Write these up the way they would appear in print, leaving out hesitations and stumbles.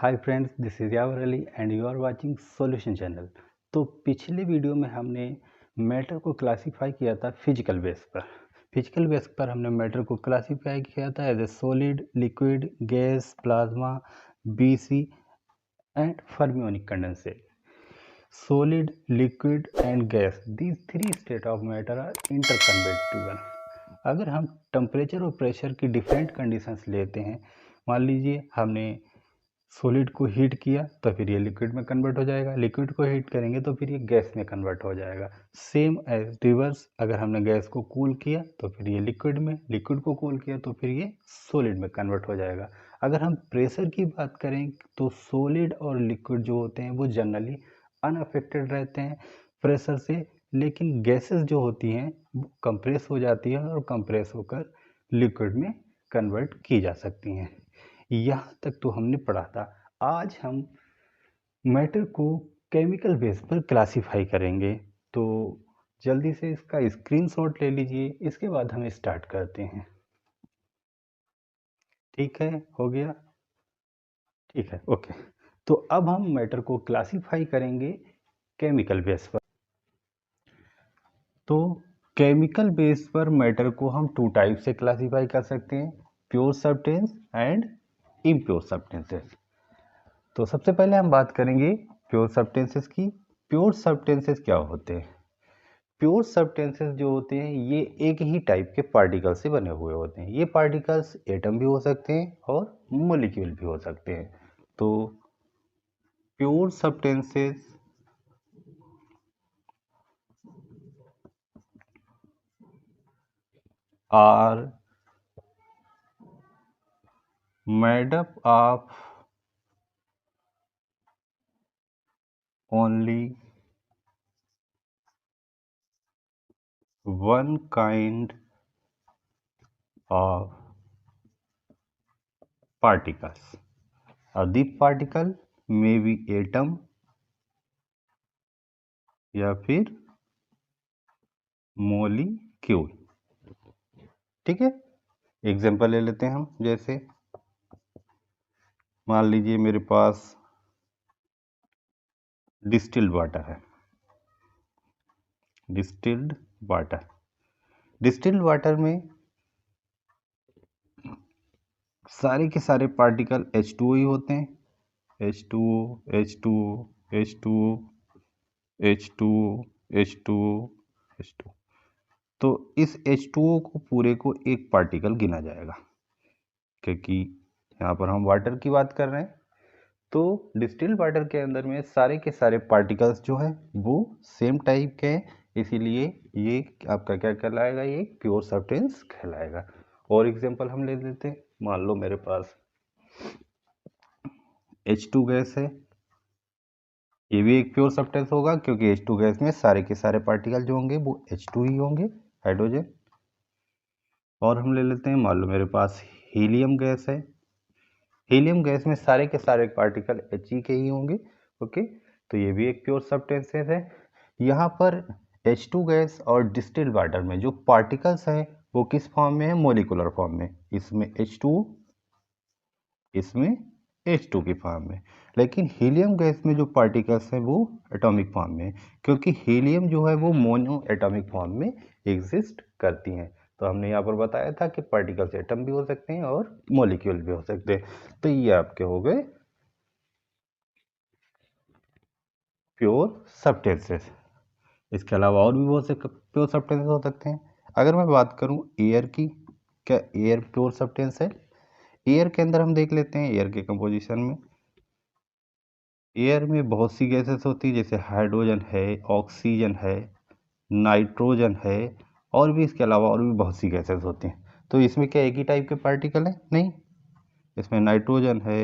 Hi friends, this is Yawar Ali and you are watching solution channel. तो पिछले video में हमने मैटर को क्लासिफाई किया था फिजिकल बेस पर। फिजिकल बेस पर हमने मैटर को क्लासिफाई किया था as a solid, liquid, gas, plasma, BEC and fermionic condensate. Solid, liquid and gas, these three state of matter are interconvertible। अगर हम टेम्परेचर और प्रेशर की डिफरेंट कंडीशंस लेते हैं, मान लीजिए हमने सॉलिड को हीट किया तो फिर ये लिक्विड में कन्वर्ट हो जाएगा, लिक्विड को हीट करेंगे तो फिर ये गैस में कन्वर्ट हो जाएगा। सेम एज रिवर्स, अगर हमने गैस को कूल किया तो फिर ये लिक्विड में, लिक्विड को कूल किया तो फिर ये सॉलिड में कन्वर्ट हो जाएगा। अगर हम प्रेशर की बात करें तो सॉलिड और लिक्विड जो होते हैं वो जनरली अनअफेक्टेड रहते हैं प्रेशर से, लेकिन गैसेस जो होती हैं वो कंप्रेस हो जाती है और कंप्रेस होकर लिक्विड में कन्वर्ट की जा सकती हैं। यहाँ तक तो हमने पढ़ा था। आज हम मैटर को केमिकल बेस पर क्लासिफाई करेंगे, तो जल्दी से इसका स्क्रीनशॉट ले लीजिए, इसके बाद हम स्टार्ट करते हैं। ठीक है, हो गया? ठीक है, ओके। तो अब हम मैटर को क्लासिफाई करेंगे केमिकल बेस पर। तो केमिकल बेस पर मैटर को हम टू टाइप से क्लासिफाई कर सकते हैं, pure substance and impure substances. तो सबसे पहले हम बात करेंगे प्योर सब्सटेंसेस की। प्योर सब्सटेंसेस क्या होते हैं? प्योर सब्सटेंसेस जो होते हैं ये एक ही टाइप के पार्टिकल से बने हुए होते हैं। ये पार्टिकल्स एटम भी हो सकते हैं और मॉलिक्यूल भी हो सकते हैं। तो pure substances are made up of only one kind of particles. The particle may be atom या फिर मॉलिक्यूल। ठीक है, एग्जांपल ले लेते हैं हम। जैसे मान लीजिए मेरे पास डिस्टिल्ड वाटर है। डिस्टिल्ड वाटर, डिस्टिल्ड वाटर में सारे के सारे पार्टिकल H2O ही होते हैं। H2O, H2O, H2O, H2O, H2O, H2O। तो इस H2O को पूरे को एक पार्टिकल गिना जाएगा, क्योंकि यहाँ पर हम वाटर की बात कर रहे हैं। तो डिस्टिल्ड वाटर के अंदर में सारे के सारे पार्टिकल्स जो हैं वो सेम टाइप के हैं, इसीलिए ये आपका क्या कहलाएगा? ये प्योर सब्सटेंस कहलाएगा। और एग्जांपल हम ले लेते हैं। मान लो मेरे पास H2 गैस है, ये भी एक प्योर सब्सटेंस होगा, क्योंकि H2 गैस में सारे के सारे पार्टिकल जो होंगे वो H2 ही होंगे, हाइड्रोजन। और हम ले लेते हैं, मान लो मेरे पास हीलियम गैस है। हीलियम गैस में सारे के सारे पार्टिकल He के ही होंगे। ओके, तो ये भी एक प्योर सब्सटेंसेस है। यहाँ पर H2 गैस और डिस्टिल्ड वाटर में जो पार्टिकल्स हैं वो किस फॉर्म में है? मॉलिक्यूलर फॉर्म में। इसमें H2, इसमें H2 की फॉर्म में। लेकिन हीलियम गैस में जो पार्टिकल्स हैं वो एटॉमिक फॉर्म में, क्योंकि हीलियम जो है वो मोनो एटॉमिक फॉर्म में एग्जिस्ट करती हैं। तो हमने यहाँ पर बताया था कि पार्टिकल्स एटम भी हो सकते हैं और मॉलिक्यूल भी हो सकते हैं। तो ये आपके हो गए प्योर सब्सटेंसेस। इसके अलावा और भी बहुत से प्योर सब्सटेंसेस हो सकते हैं। अगर मैं बात करूँ एयर की, क्या एयर प्योर सब्सटेंस है? एयर के अंदर हम देख लेते हैं एयर के कंपोजिशन में। एयर में बहुत सी गैसेस होती है, जैसे हाइड्रोजन है, ऑक्सीजन है, नाइट्रोजन है, और भी इसके अलावा और भी बहुत सी गैसेस होती हैं। तो इसमें क्या एक ही टाइप के पार्टिकल है? नहीं, इसमें नाइट्रोजन है,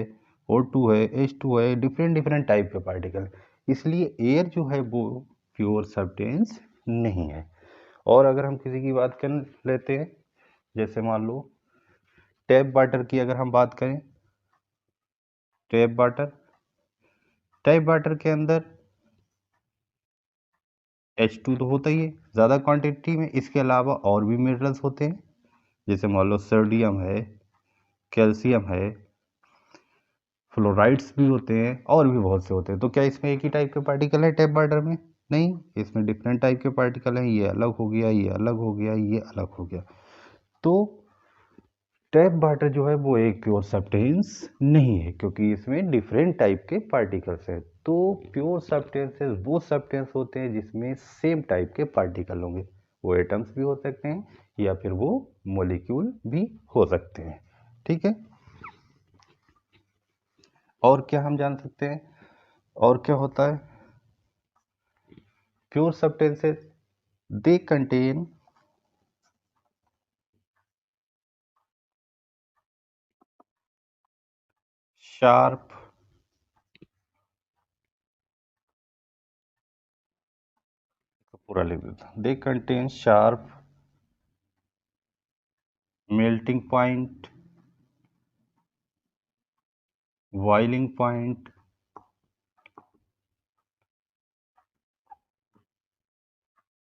O2 है, H2 है, डिफरेंट डिफरेंट टाइप के पार्टिकल। इसलिए एयर जो है वो प्योर सब्सटेंस नहीं है। और अगर हम किसी की बात कर लेते हैं, जैसे मान लो टैप वाटर की अगर हम बात करें, टैप वाटर, टैप वाटर के अंदर H2 तो होता ही है ज़्यादा क्वांटिटी में। इसके अलावा और भी मिनरल्स होते हैं, जैसे मान लो सोडियम है, कैल्शियम है, फ्लोराइड्स भी होते हैं और भी बहुत से होते हैं। तो क्या इसमें एक ही टाइप के पार्टिकल है टैप वाटर में? नहीं, इसमें डिफरेंट टाइप के पार्टिकल हैं। ये अलग हो गया, ये अलग हो गया, ये अलग हो गया। तो टैप वाटर जो है वो एक प्योर सब्सटेंस नहीं है, क्योंकि इसमें डिफरेंट टाइप के पार्टिकल्स हैं। तो प्योर सब्सटेंसेस वो सब्सटेंस होते हैं जिसमें सेम टाइप के पार्टिकल होंगे। वो एटम्स भी हो सकते हैं या फिर वो मॉलिक्यूल भी हो सकते हैं। ठीक है, और क्या हम जान सकते हैं, और क्या होता है? Pure substances they contain sharp पूरा लिख देता, they contain sharp melting point, boiling point,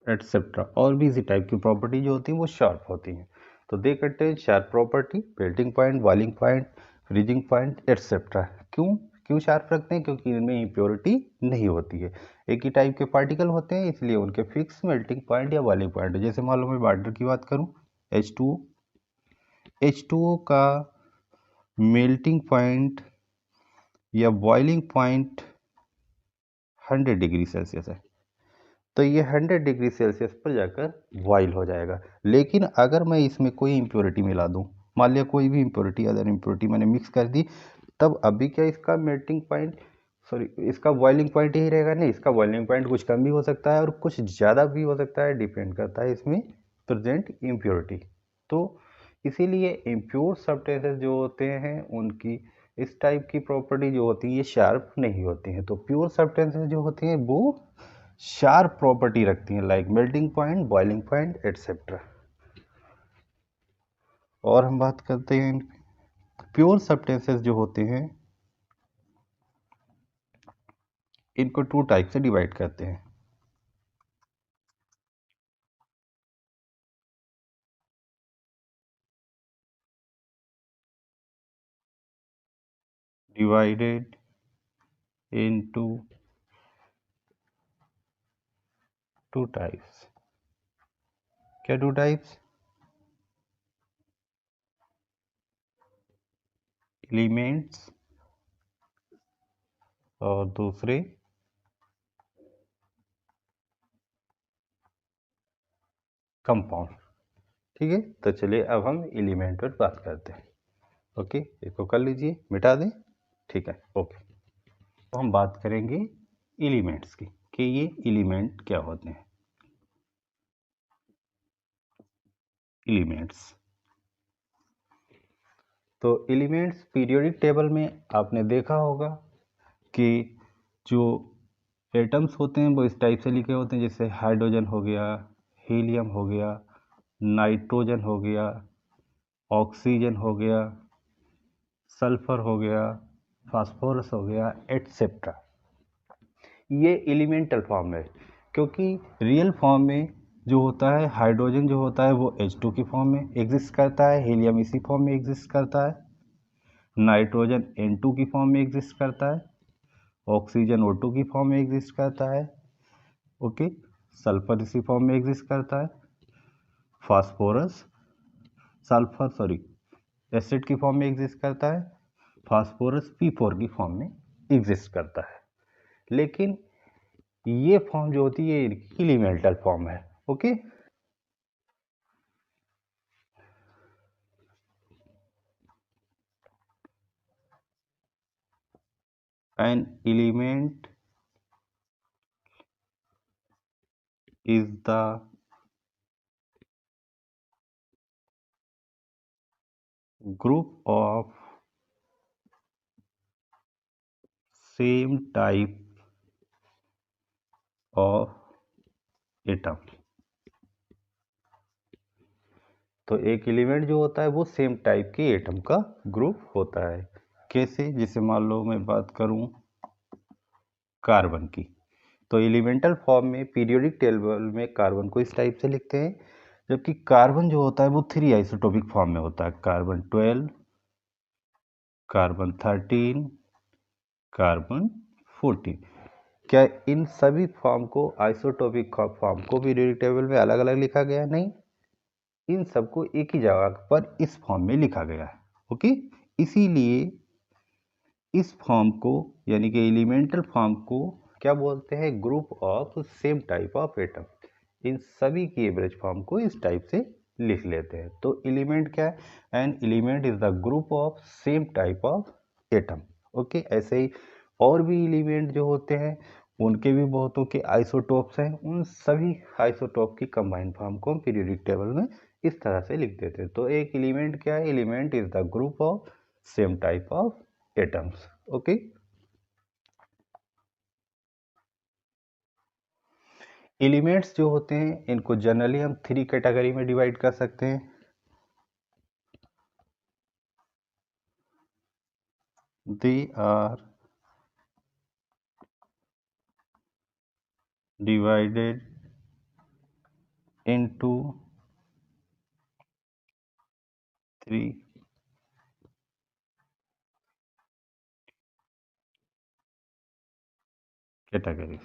etcetera. और भी इसी टाइप की प्रॉपर्टी जो होती है वो शार्प होती हैं। तो they contain sharp property, melting point, boiling point, freezing point, etcetera. क्यों क्यों शार्प रखते हैं? क्योंकि इनमें इम्प्योरिटी नहीं होती है। एक ही टाइप के पार्टिकल होते हैं, इसलिए उनके फिक्स मेल्टिंग पॉइंट या बॉइलिंग पॉइंट। जैसे मान लो मैं वाटर की बात करूँ, H2O, H2O का मेल्टिंग पॉइंट या बॉइलिंग पॉइंट 100 डिग्री सेल्सियस है। तो ये 100 डिग्री सेल्सियस पर जाकर बॉयल हो जाएगा। लेकिन अगर मैं इसमें कोई इम्प्योरिटी मिला दूं, मान लिया कोई भी इम्प्योरिटी, अदर इम्प्योरिटी मैंने मिक्स कर दी, तब अभी क्या इसका मेल्टिंग पॉइंट, सॉरी, इसका बॉइलिंग पॉइंट यही रहेगा? नहीं, इसका बॉइलिंग पॉइंट कुछ कम भी हो सकता है और कुछ ज़्यादा भी हो सकता है, डिपेंड करता है इसमें प्रेजेंट इम्प्योरिटी। तो इसीलिए इम्प्योर सब्सटेंसेस जो होते हैं उनकी इस टाइप की प्रॉपर्टी जो होती है ये शार्प नहीं होती हैं। तो प्योर सब्सटेंसेस जो होती हैं वो शार्प प्रॉपर्टी रखती हैं, like melting point, boiling point, etcetera. और हम बात करते हैं प्योर सब्सटेंसेस जो होते हैं, इनको 2 टाइप से डिवाइड करते हैं। Divided into 2 types. क्या 2 टाइप्स? एलिमेंट्स और दूसरे कंपाउंड। ठीक है, तो चलिए अब हम एलिमेंट पर बात करते हैं। ओके, इसको कर लीजिए, मिटा दें। ठीक है, ओके। तो हम बात करेंगे एलिमेंट्स की कि ये एलिमेंट क्या होते हैं। एलिमेंट्स, तो एलिमेंट्स पीरियोडिक टेबल में आपने देखा होगा कि जो एटम्स होते हैं वो इस टाइप से लिखे होते हैं, जैसे हाइड्रोजन हो गया, हीलियम हो गया, नाइट्रोजन हो गया, ऑक्सीजन हो गया, सल्फर हो गया, फास्फोरस हो गया, एटसेट्रा। ये एलिमेंटल फॉर्म है, क्योंकि रियल फॉर्म में जो होता है हाइड्रोजन जो होता है वो H2 की फॉर्म में एग्जिस्ट करता है, हीलियम इसी फॉर्म में एग्जिस्ट करता है, नाइट्रोजन N2 की फॉर्म में एग्जिस्ट करता है, ऑक्सीजन O2 की फॉर्म में एग्जिस्ट करता है, ओके, सल्फर इसी फॉर्म में एग्जिस्ट करता है, फास्फोरस, सल्फर सॉरी एसिड की फॉर्म में एग्जिस्ट करता है, फास्फोरस P4 की फॉर्म में एग्जिस्ट करता है। लेकिन ये फॉर्म जो होती है एलिमेंटल फॉर्म है। Okay, an element is the group of same type of atom। तो एक एलिमेंट जो होता है वो सेम टाइप के एटम का ग्रुप होता है। कैसे? जैसे मान लो मैं बात करूं कार्बन की, तो एलिमेंटल फॉर्म में पीरियोडिक टेबल में कार्बन को इस टाइप से लिखते हैं, जबकि कार्बन जो होता है वो 3 आइसोटोपिक फॉर्म में होता है, कार्बन 12, कार्बन 13, कार्बन 14। क्या इन सभी फॉर्म को आइसोटोपिक फॉर्म को पीरियोडिक टेबल में अलग अलग लिखा गया? नहीं, इन सबको एक ही जगह पर इस फॉर्म में लिखा गया है। ओके, इसीलिए इस फॉर्म को यानी कि एलिमेंटल फॉर्म को क्या बोलते हैं? Group of same type of atom. इन सभी की एवरेज फॉर्म को इस टाइप से लिख लेते हैं। तो एलिमेंट क्या है? An element is the group of same type of atom. Okay, ऐसे ही और भी एलिमेंट जो होते हैं उनके भी बहुतों के आइसोटोप्स हैं। उन सभी आइसोटोप की कंबाइंड फॉर्म को हम पीरियोडिक टेबल में इस तरह से लिख देते हैं। तो एक एलिमेंट क्या है? Element is the group of same type of atoms. Okay, elements जो होते हैं इनको जनरली हम 3 कैटेगरी में डिवाइड कर सकते हैं। They are divided into 3 category.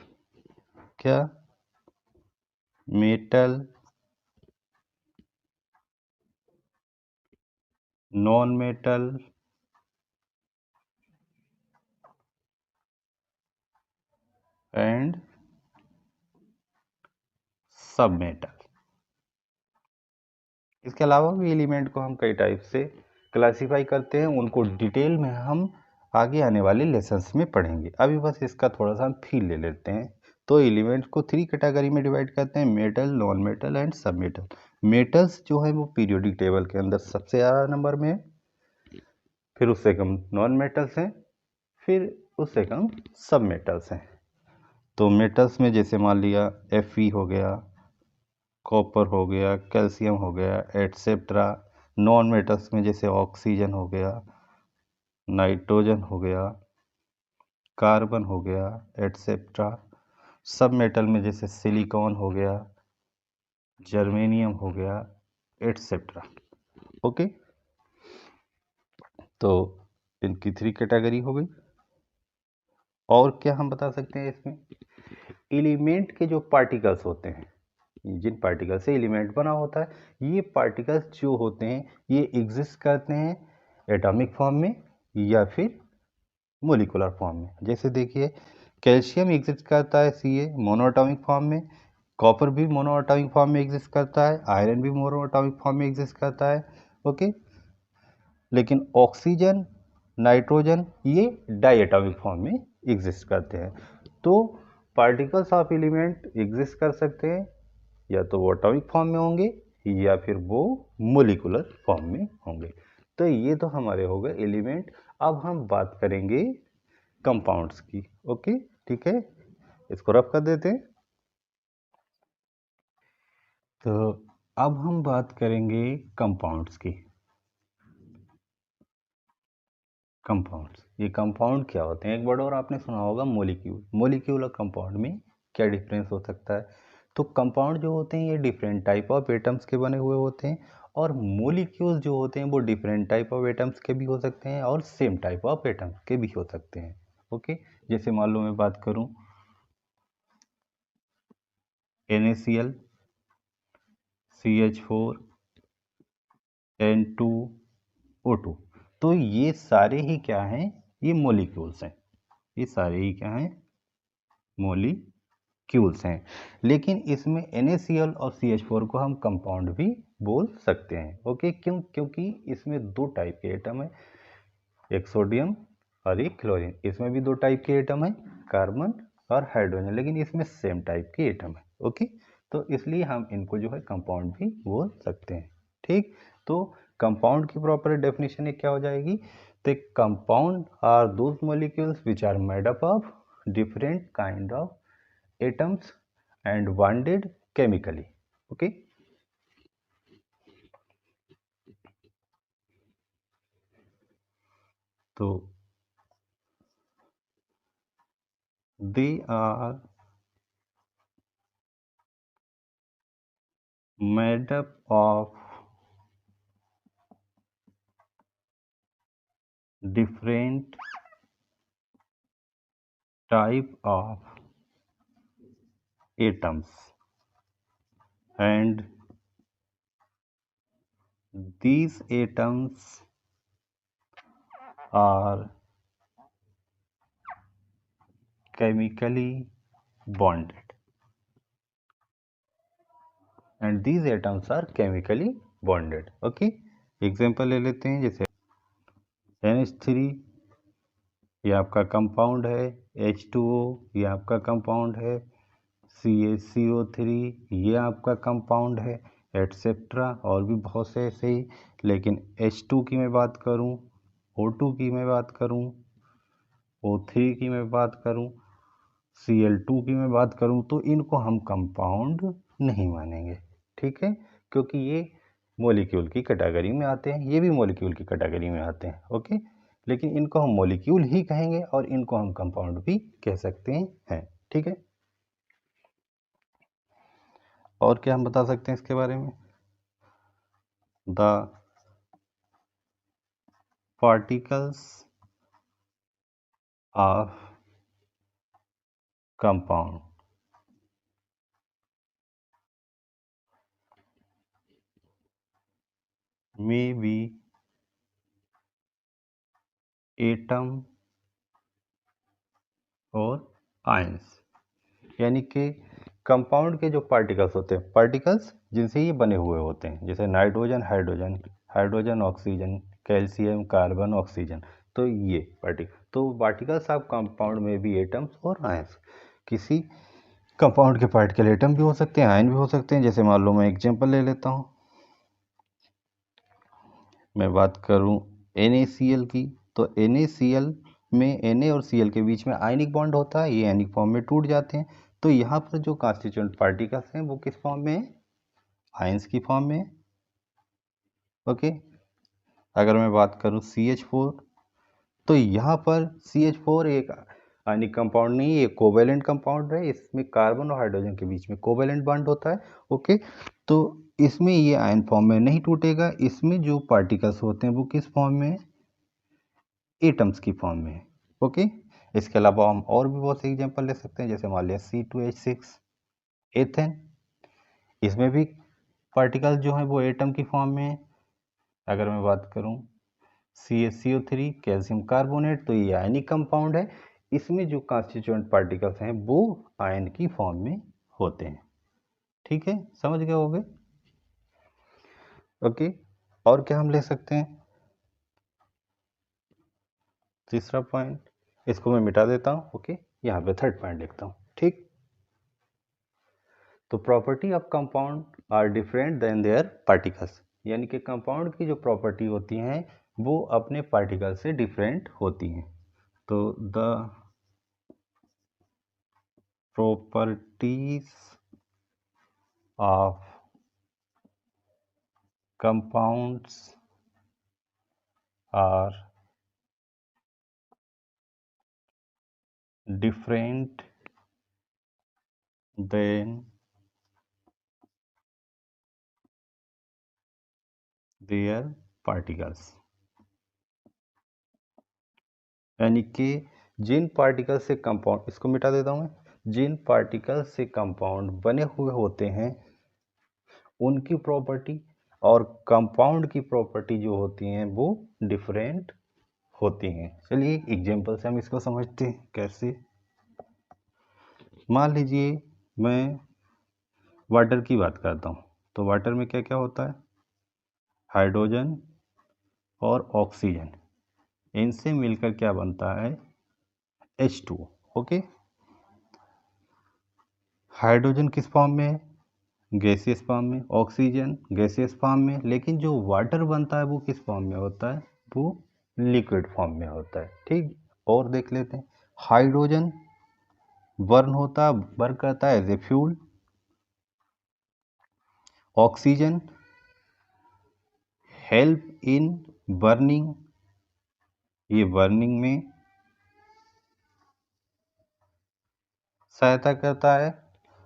क्या? Metal, non metal and sub metal. इसके अलावा भी एलिमेंट को हम कई टाइप से क्लासीफाई करते हैं, उनको डिटेल में हम आगे आने वाले लेसन्स में पढ़ेंगे। अभी बस इसका थोड़ा सा हम फील ले लेते हैं। तो एलिमेंट्स को 3 कैटेगरी में डिवाइड करते हैं, metal, non metal and sub metal. Metals जो है वो पीरियोडिक टेबल के अंदर सबसे ज़्यादा नंबर में है, फिर उससे कम नॉन मेटल्स हैं, फिर उससे कम सब मेटल्स हैं। तो मेटल्स में जैसे मान लिया Fe हो गया, कॉपर हो गया, कैल्शियम हो गया, एटसेट्रा। नॉन मेटल्स में जैसे ऑक्सीजन हो गया, नाइट्रोजन हो गया, कार्बन हो गया, एटसेट्रा। सब मेटल में जैसे सिलिकॉन हो गया, जर्मेनियम हो गया, एटसेट्रा। ओके, तो इनकी 3 कैटेगरी हो गई। और क्या हम बता सकते हैं इसमें? एलिमेंट के जो पार्टिकल्स होते हैं, जिन पार्टिकल से एलिमेंट बना होता है, ये पार्टिकल्स जो होते हैं ये एग्जिस्ट करते हैं एटॉमिक फॉर्म में या फिर मोलिकुलर फॉर्म में। जैसे देखिए, कैल्शियम एग्जिस्ट करता है Ca मोनोएटॉमिक फॉर्म में, कॉपर भी मोनोएटॉमिक फॉर्म में एग्जिस्ट करता है, आयरन भी मोनोएटॉमिक फॉर्म में एग्जिस्ट करता है। ओके, लेकिन ऑक्सीजन, नाइट्रोजन ये डाइएटॉमिक फॉर्म में एग्जिस्ट करते हैं। तो पार्टिकल्स ऑफ एलिमेंट एग्जिस्ट कर सकते हैं, या तो वो एटॉमिक फॉर्म में होंगे या फिर वो मोलिकुलर फॉर्म में होंगे। तो ये तो हमारे हो गए एलिमेंट। अब हम बात करेंगे कंपाउंड्स की। ओके, ठीक है, इसको रफ कर देते हैं। तो अब हम बात करेंगे कंपाउंड्स की। कंपाउंड्स, ये कंपाउंड क्या होते हैं? एक वर्ड और आपने सुना होगा, मोलिक्यूल। मोलिक्यूल और कंपाउंड में क्या डिफरेंस हो सकता है? तो कंपाउंड जो होते हैं ये डिफरेंट टाइप ऑफ एटम्स के बने हुए होते हैं, और मोलिक्यूल्स जो होते हैं वो डिफरेंट टाइप ऑफ एटम्स के भी हो सकते हैं और सेम टाइप ऑफ एटम्स के भी हो सकते हैं। ओके, जैसे मान लो मैं बात करूं NaCl, CH4, N2O2। तो ये सारे ही क्या हैं? ये मोलिक्यूल्स हैं। ये सारे ही क्या हैं? मोलिक्यूल्स हैं। लेकिन इसमें NaCl और CH4 को हम कंपाउंड भी बोल सकते हैं। ओके, क्यों? क्योंकि इसमें 2 टाइप के एटम है, एक सोडियम और एक क्लोरीन। इसमें भी 2 टाइप के एटम है, कार्बन और हाइड्रोजन, लेकिन इसमें सेम टाइप के एटम है। ओके, तो इसलिए हम इनको जो है कंपाउंड भी बोल सकते हैं। ठीक, तो कंपाउंड की प्रॉपर डेफिनेशन क्या हो जाएगी? तो compound are those molecules which are made up of different kind of atoms and bonded chemically. Okay, तो they are made up of different type of atoms and these atoms are chemically bonded and these atoms are chemically bonded. Okay, example ले लेते हैं, जैसे NH3 ये आपका compound है, H2O ये आपका कंपाउंड है, CaCO3 ये आपका कंपाउंड है, एटसेट्रा और भी बहुत से ऐसे ही। लेकिन H2 की मैं बात करूं, O2 की मैं बात करूं, O3 की मैं बात करूं, Cl2 की मैं बात करूं, तो इनको हम कंपाउंड नहीं मानेंगे, ठीक है, क्योंकि ये मॉलिक्यूल की कैटेगरी में आते हैं, ये भी मॉलिक्यूल की कैटेगरी में आते हैं। ओके, लेकिन इनको हम मॉलिक्यूल ही कहेंगे और इनको हम कंपाउंड भी कह सकते हैं, ठीक है। और क्या हम बता सकते हैं इसके बारे में? The particles of compound may be atom और आयंस, यानी कि कंपाउंड के जो पार्टिकल्स होते हैं, पार्टिकल्स जिनसे ये बने हुए होते हैं, जैसे nitrogen, hydrogen, hydrogen oxygen, calcium, carbon, oxygen, तो ये पार्टिकल्स ऑफ कंपाउंड में भी एटम्स और आयंस। किसी कंपाउंड के पार्टिकल एटम भी हो सकते हैं, आयन भी हो सकते हैं। जैसे मान लो मैं एग्जांपल ले लेता हूँ, मैं बात करूँ NaCl की, तो NaCl में Na और Cl के बीच में आयनिक बॉन्ड होता है, ये आयनिक फॉर्म में टूट जाते हैं। तो यहाँ पर जो कॉन्स्टिट्यूएंट पार्टिकल्स हैं वो किस फॉर्म में है? आयंस की फॉर्म में। ओके, अगर मैं बात करूँ CH4, तो यहाँ पर CH4 एक आयनिक कंपाउंड नहीं, ये कोवेलेंट कंपाउंड है, इसमें कार्बन और हाइड्रोजन के बीच में कोवेलेंट बॉन्ड होता है। ओके, तो इसमें ये आयन फॉर्म में नहीं टूटेगा, इसमें जो पार्टिकल्स होते हैं वो किस फॉर्म में? एटम्स की फॉर्म में। ओके, इसके अलावा हम और भी बहुत से एग्जांपल ले सकते हैं, जैसे मान लिया C2H6 एथेन, इसमें भी पार्टिकल जो है वो एटम की फॉर्म में है। अगर मैं बात करूं CaCO3 कैल्शियम कार्बोनेट, तो ये आयनिक कंपाउंड है, इसमें जो कॉन्स्टिट्यूएंट पार्टिकल्स हैं वो आयन की फॉर्म में होते हैं, ठीक है, समझ गए होगे। ओके, और क्या हम ले सकते हैं? तीसरा पॉइंट, इसको मैं मिटा देता हूँ। ओके, यहाँ पे थर्ड पॉइंट लिखता हूँ, ठीक। तो property of compound are different than their particles, यानी कि कंपाउंड की जो प्रॉपर्टी होती हैं वो अपने पार्टिकल से डिफरेंट होती हैं। तो the properties of compounds are different than their particles, यानी कि जिन पार्टिकल से कंपाउंड, इसको मिटा देता हूँ मैं, जिन पार्टिकल से कंपाउंड बने हुए होते हैं उनकी प्रॉपर्टी और कंपाउंड की प्रॉपर्टी जो होती हैं वो डिफरेंट होती हैं। चलिए एग्जांपल से हम इसको समझते हैं कैसे। मान लीजिए मैं वाटर की बात करता हूँ, तो वाटर में क्या क्या होता है? हाइड्रोजन और ऑक्सीजन, इनसे मिलकर क्या बनता है? H2O। ओके, हाइड्रोजन किस फॉर्म में है? गैसियस फॉर्म में, ऑक्सीजन गैसियस फॉर्म में, लेकिन जो वाटर बनता है वो किस फॉर्म में होता है? वो लिक्विड फॉर्म में होता है, ठीक। और देख लेते हैं, हाइड्रोजन बर्न करता है as a fuel, oxygen help in burning, ये बर्निंग में सहायता करता है,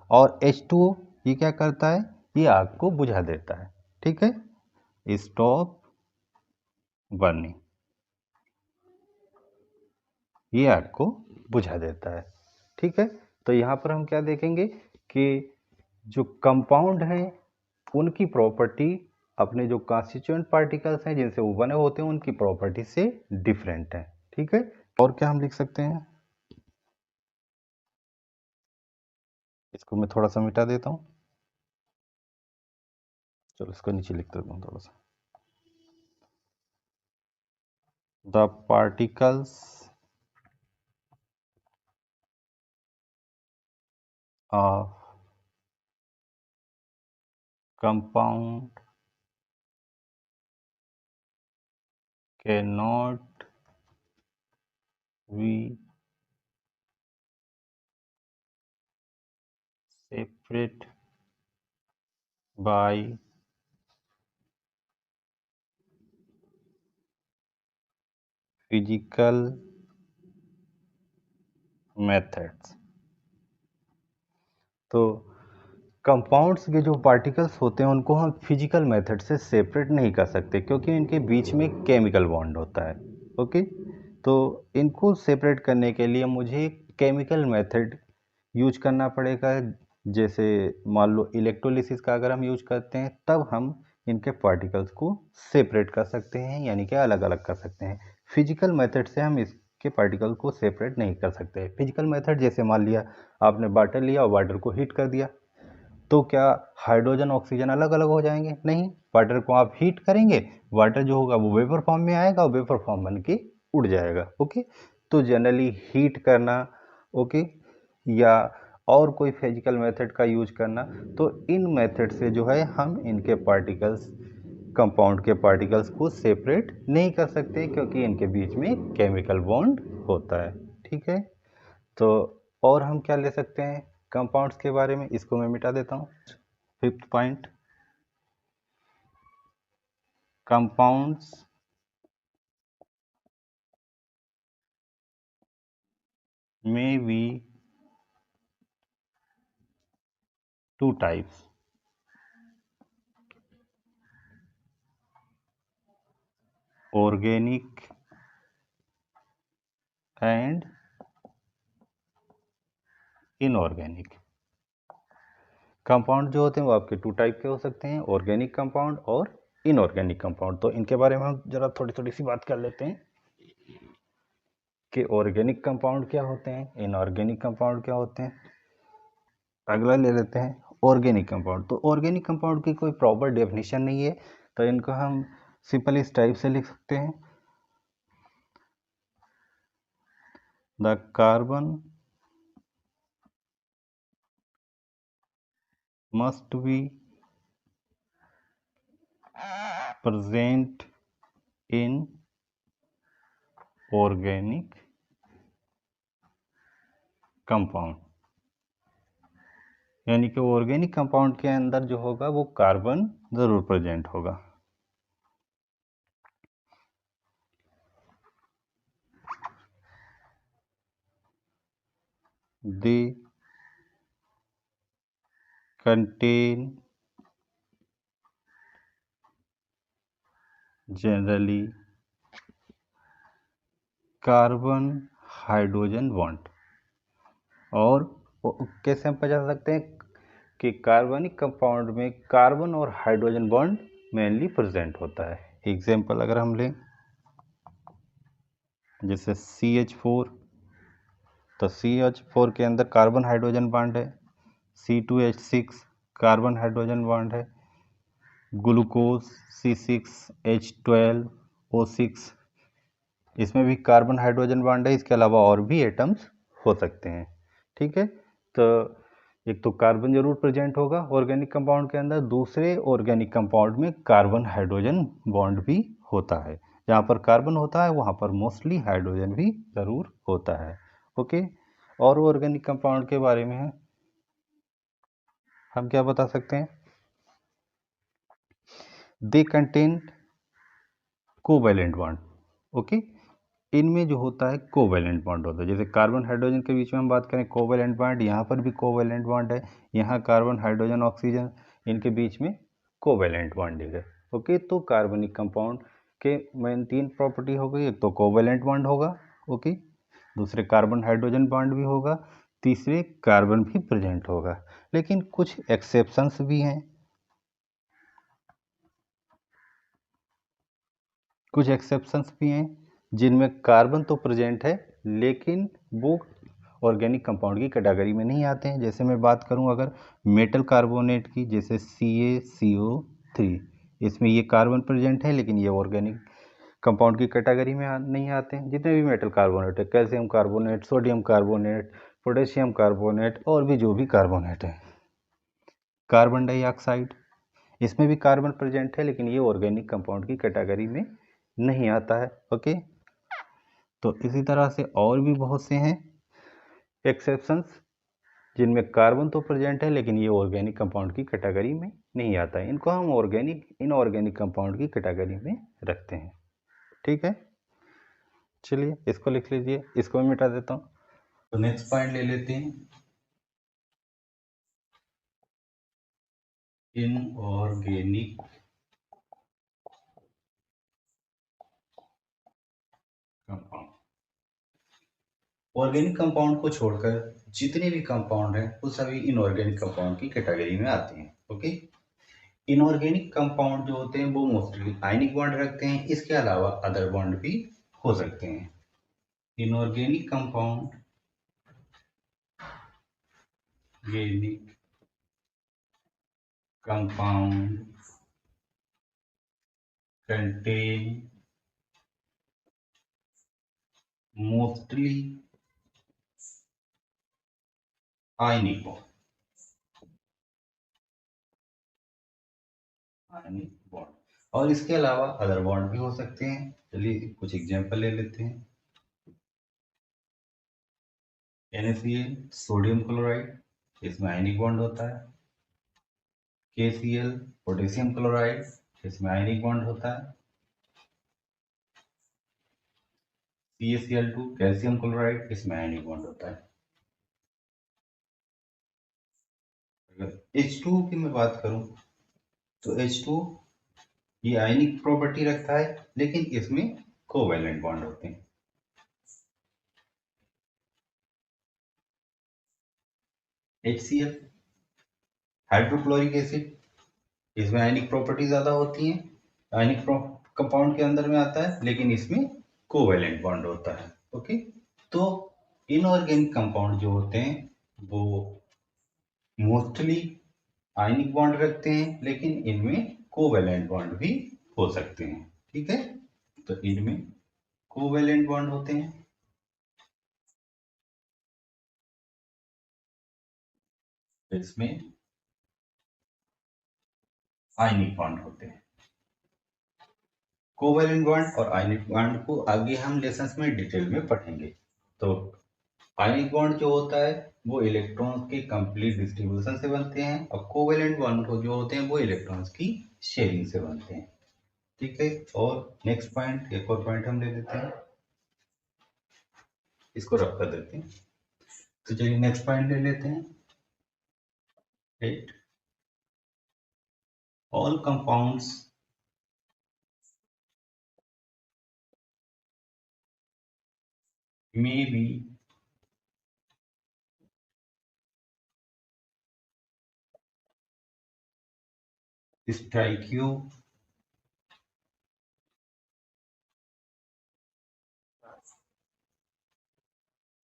और H2O ये क्या करता है? ये आग को बुझा देता है, ठीक है, स्टॉप बर्निंग, ये आग को बुझा देता है। ठीक है। तो यहाँ पर हम क्या देखेंगे कि जो कंपाउंड है उनकी प्रॉपर्टी अपने जो कॉन्स्टिट्यूएंट पार्टिकल्स हैं जिनसे वो बने होते हैं उनकी प्रॉपर्टी से डिफरेंट है, ठीक है। और क्या हम लिख सकते हैं, इसको मैं थोड़ा सा मिटा देता हूँ, चलो इसको नीचे लिख देता हूँ थोड़ा सा। The particles of compound cannot be separate by physical methods। तो कंपाउंड्स के जो पार्टिकल्स होते हैं उनको हम फिजिकल मेथड से सेपरेट नहीं कर सकते क्योंकि इनके बीच में केमिकल बॉन्ड होता है, ओके। तो इनको सेपरेट करने के लिए मुझे केमिकल मेथड यूज करना पड़ेगा। जैसे मान लो इलेक्ट्रोलिसिस का अगर हम यूज करते हैं तब हम इनके पार्टिकल्स को सेपरेट कर सकते हैं, यानी कि अलग अलग कर सकते हैं। फिजिकल मेथड से हम इसके पार्टिकल को सेपरेट नहीं कर सकते। फिजिकल मेथड जैसे मान लिया आपने वाटर लिया और वाटर को हीट कर दिया, तो क्या हाइड्रोजन ऑक्सीजन अलग अलग हो जाएंगे? नहीं, वाटर को आप हीट करेंगे, वाटर जो होगा वो वेपर फॉर्म में आएगा और वेपर फॉर्म बन के उड़ जाएगा, ओके। तो जनरली हीट करना, ओके, या और कोई फिजिकल मेथड का यूज करना, तो इन मेथड से जो है हम इनके पार्टिकल्स, कंपाउंड के पार्टिकल्स को सेपरेट नहीं कर सकते क्योंकि इनके बीच में केमिकल बॉन्ड होता है, ठीक है। तो और हम क्या ले सकते हैं कंपाउंड्स के बारे में, इसको मैं मिटा देता हूँ। Fifth point, compounds may be two types, organic and inorganic. Compound जो होते हैं वो आपके टू टाइप के हो सकते हैं, ऑर्गेनिक कंपाउंड और इनऑर्गेनिक कंपाउंड। तो इनके बारे में हम जरा थोड़ी थोड़ी सी बात कर लेते हैं कि ऑर्गेनिक कंपाउंड क्या होते हैं, इनऑर्गेनिक कंपाउंड क्या होते हैं। अगला ले लेते हैं ऑर्गेनिक कंपाउंड। तो ऑर्गेनिक कंपाउंड की कोई प्रॉपर डेफिनेशन नहीं है, तो इनको हम सिंपल इस टाइप से लिख सकते हैं, the carbon must be present in organic compound, यानी कि ऑर्गेनिक कंपाउंड के अंदर जो होगा वो कार्बन जरूर प्रेजेंट होगा। दे contain generally carbon hydrogen bond. और कैसे हम पहचान सकते हैं कि कार्बनिक कंपाउंड में कार्बन और हाइड्रोजन बॉन्ड मेनली प्रेजेंट होता है। एग्जाम्पल अगर हम लें जैसे CH4, तो CH4 के अंदर कार्बन हाइड्रोजन बॉन्ड है, C2H6 कार्बन हाइड्रोजन बॉन्ड है, ग्लूकोज C6H12O6 इसमें भी कार्बन हाइड्रोजन बॉन्ड है। इसके अलावा और भी एटम्स हो सकते हैं, ठीक है। तो एक तो कार्बन जरूर प्रेजेंट होगा ऑर्गेनिक कंपाउंड के अंदर, दूसरे ऑर्गेनिक कंपाउंड में कार्बन हाइड्रोजन बॉन्ड भी होता है। जहाँ पर कार्बन होता है वहाँ पर मोस्टली हाइड्रोजन भी जरूर होता है, ओके। और ऑर्गेनिक कंपाउंड के बारे में हम क्या बता सकते हैं, they contain covalent bond, okay. इनमें जो होता है कोवैलेंट बॉन्ड होता है। जैसे कार्बन हाइड्रोजन के बीच में हम बात करें कोवैलेंट बॉन्ड, यहाँ पर भी कोवैलेंट बॉन्ड है। यहाँ कार्बन हाइड्रोजन ऑक्सीजन इनके बीच में कोवैलेंट बॉन्डिंग है, ओके। तो कार्बनिक कंपाउंड के मेन तीन प्रॉपर्टी हो गई, एक तो कोवैलेंट बॉन्ड होगा, ओके, दूसरे कार्बन हाइड्रोजन बॉन्ड भी होगा, तीसरे कार्बन भी प्रेजेंट होगा। लेकिन कुछ एक्सेप्शंस भी हैं, कुछ एक्सेप्शंस भी हैं जिनमें कार्बन तो प्रेजेंट है लेकिन वो ऑर्गेनिक कंपाउंड की कैटेगरी में नहीं आते हैं। जैसे मैं बात करूं अगर मेटल कार्बोनेट की, जैसे CaCO3, इसमें ये कार्बन प्रेजेंट है लेकिन ये ऑर्गेनिक कंपाउंड की कैटेगरी में नहीं आते हैं। जितने भी मेटल कार्बोनेट है, calcium carbonate, sodium carbonate, potassium carbonate और भी जो भी कार्बोनेट है। कार्बन डाइऑक्साइड, इसमें भी कार्बन प्रेजेंट है लेकिन ये ऑर्गेनिक कंपाउंड की कैटेगरी में नहीं आता है। ओके, तो इसी तरह से और भी बहुत से हैं एक्सेप्शंस जिनमें कार्बन तो प्रेजेंट है लेकिन ये ऑर्गेनिक कंपाउंड की कैटेगरी में नहीं आता है। इनको हम ऑर्गेनिक इनऑर्गेनिक कंपाउंड की कैटेगरी में रखते हैं। ठीक है, चलिए इसको लिख लीजिए, इसको मैं मिटा देता हूँ। तो नेक्स्ट पॉइंट ले लेते हैं, इनऑर्गेनिक कंपाउंड। ऑर्गेनिक कंपाउंड को छोड़कर जितने भी कंपाउंड हैं वो सभी इनऑर्गेनिक कंपाउंड की कैटेगरी में आते हैं। ओके, इनऑर्गेनिक कंपाउंड जो होते हैं वो मोस्टली आयनिक बॉन्ड रखते हैं, इसके अलावा अदर बॉन्ड भी हो सकते हैं। Inorganic compound contain mostly ionic bond, और इसके अलावा अदर बॉन्ड भी हो सकते हैं। चलिए कुछ एग्जांपल ले लेते हैं। NaCl सोडियम क्लोराइड, इसमें आयनिक बॉन्ड होता है। KCl पोटेशियम क्लोराइड, इसमें आयनिक बॉन्ड होता है। CaCl2 कैल्शियम क्लोराइड, इसमें आयनिक बॉन्ड होता है। अगर H2 की मैं बात करूं तो H2 ये आयनिक प्रॉपर्टी रखता है लेकिन इसमें कोवैलेंट बॉन्ड होते हैं। HCl हाइड्रोक्लोरिक एसिड, इसमें आयनिक प्रॉपर्टी ज्यादा होती है, आयनिक कंपाउंड के अंदर में आता है लेकिन इसमें कोवैलेंट बॉन्ड होता है। ओके, तो इनऑर्गेनिक कंपाउंड जो होते हैं वो मोस्टली आयनिक बॉन्ड रखते हैं लेकिन इनमें कोवैलेंट बॉन्ड भी हो सकते हैं। ठीक है, तो इनमें कोवैलेंट बॉन्ड होते हैं, इसमें आयनिक बॉन्ड होते हैं। कोवैलेंट बॉन्ड और आयनिक बॉन्ड को आगे हम लेसन्स में डिटेल में पढ़ेंगे। तो आयनिक बॉन्ड जो होता है वो इलेक्ट्रॉन्स के कंप्लीट डिस्ट्रीब्यूशन से बनते हैं और कोवैलेंट बॉन्ड जो होते हैं वो इलेक्ट्रॉन्स की शेयरिंग से बनते हैं। ठीक है, और नेक्स्ट पॉइंट, एक और पॉइंट हम ले लेते हैं, इसको रख कर देते हैं। तो चलिए नेक्स्ट पॉइंट ले लेते हैं, 8 all compounds may be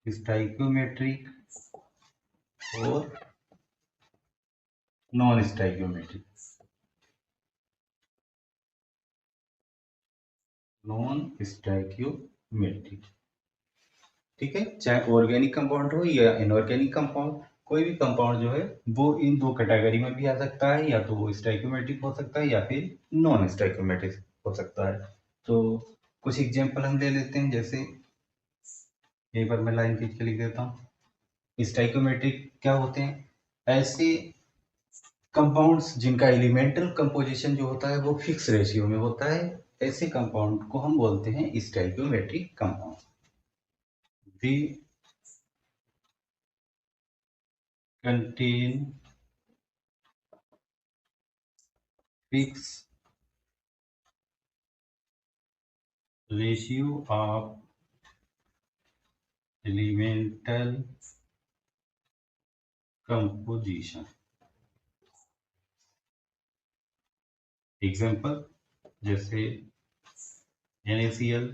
stoichiometric और नॉन स्टाइक्योमेट्रिक। नॉन स्टाइक्योमेट्रिक, ठीक है, चाहे ऑर्गेनिक कंपाउंड हो या इनऑर्गेनिक कंपाउंड, कोई भी कंपाउंड जो है वो इन दो कैटेगरी में भी आ सकता है, या तो वो स्टाइक्योमेट्रिक हो सकता है या फिर नॉन स्टाइक्योमेट्रिक हो सकता है। तो कुछ एग्जांपल हम ले लेते हैं, जैसे एक बार मैं लाइन खींच के लिख देता हूँ। स्टाइक्योमेट्रिक क्या होते हैं? ऐसे कंपाउंड्स जिनका एलिमेंटल कंपोजिशन जो होता है वो फिक्स रेशियो में होता है, ऐसे कंपाउंड को हम बोलते हैं stoichiometric compound. They contain fixed ratio of elemental composition. Example जैसे NaCl।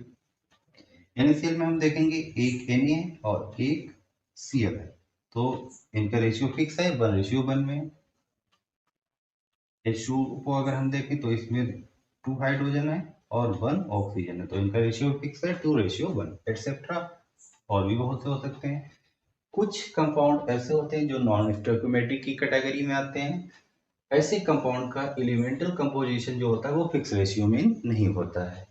NaCl में हम देखेंगे एक Na और एक Cl है, तो इनका रेशियो फिक्स है 1:1 में। H2 को अगर हम देखें तो इसमें 2 हाइड्रोजन है और 1 ऑक्सीजन है, तो इनका रेशियो फिक्स है 2:1 एटसेट्रा। और भी बहुत से हो सकते हैं। कुछ कंपाउंड ऐसे होते हैं जो नॉन स्टोइकोमेट्रिक की कैटेगरी में आते हैं। ऐसे कंपाउंड का एलिमेंटल कंपोजिशन जो होता है वो फिक्स रेशियो में नहीं होता है।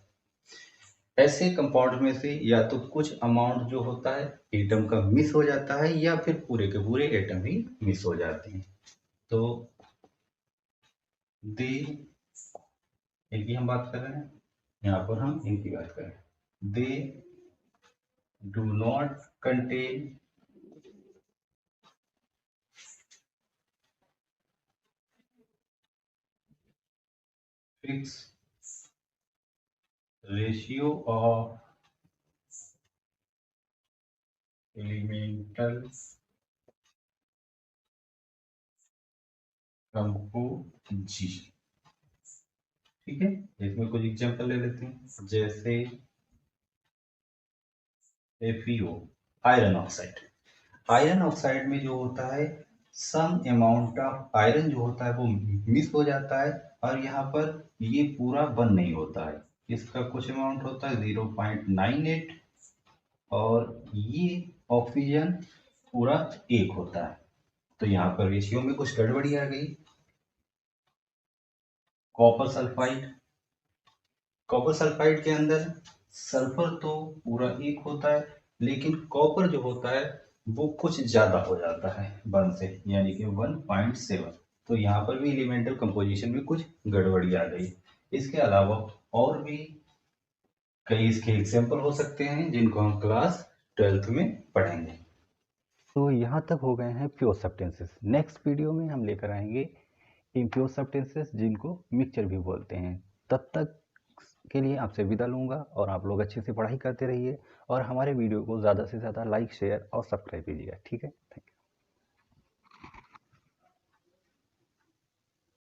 ऐसे कंपाउंड में से या तो कुछ अमाउंट जो होता है एटम का मिस हो जाता है या फिर पूरे के पूरे एटम ही मिस हो जाते हैं। तो दे, इनकी हम बात कर रहे हैं, यहाँ पर हम इनकी बात करें। They do not contain fix ratio of elemental composition. ठीक है, इसमें कुछ एग्जांपल ले लेते हैं, जैसे FeO, iron oxide. Iron oxide में जो होता है सम अमाउंट ऑफ आयरन जो होता है वो मिस हो जाता है, और यहाँ पर ये पूरा बन नहीं होता है। इसका कुछ अमाउंट होता है 0.98 और ये ऑक्सीजन पूरा 1 होता है। तो यहाँ पर रेशियो में कुछ गड़बड़ी आ गई। कॉपर सल्फाइड, कॉपर सल्फाइड के अंदर सल्फर तो पूरा 1 होता है, लेकिन कॉपर जो होता है वो कुछ ज्यादा हो जाता है 1 से, यानी कि 1.7। तो यहाँ पर भी एलिमेंटल कंपोजिशन में कुछ गड़बड़ी आ गई। इसके अलावा और भी कई इसके एग्जाम्पल हो सकते हैं जिनको हम क्लास 12th में पढ़ेंगे। तो यहाँ तक हो गए हैं प्योर सब्सटेंसेस। नेक्स्ट वीडियो में हम लेकर आएंगे इम्प्योर सब्सटेंसेस जिनको मिक्सचर भी बोलते हैं। तब तक के लिए आपसे विदा लूँगा और आप लोग अच्छे से पढ़ाई करते रहिए और हमारे वीडियो को ज़्यादा से ज़्यादा लाइक शेयर और सब्सक्राइब कीजिएगा। ठीक है, थैंक यू।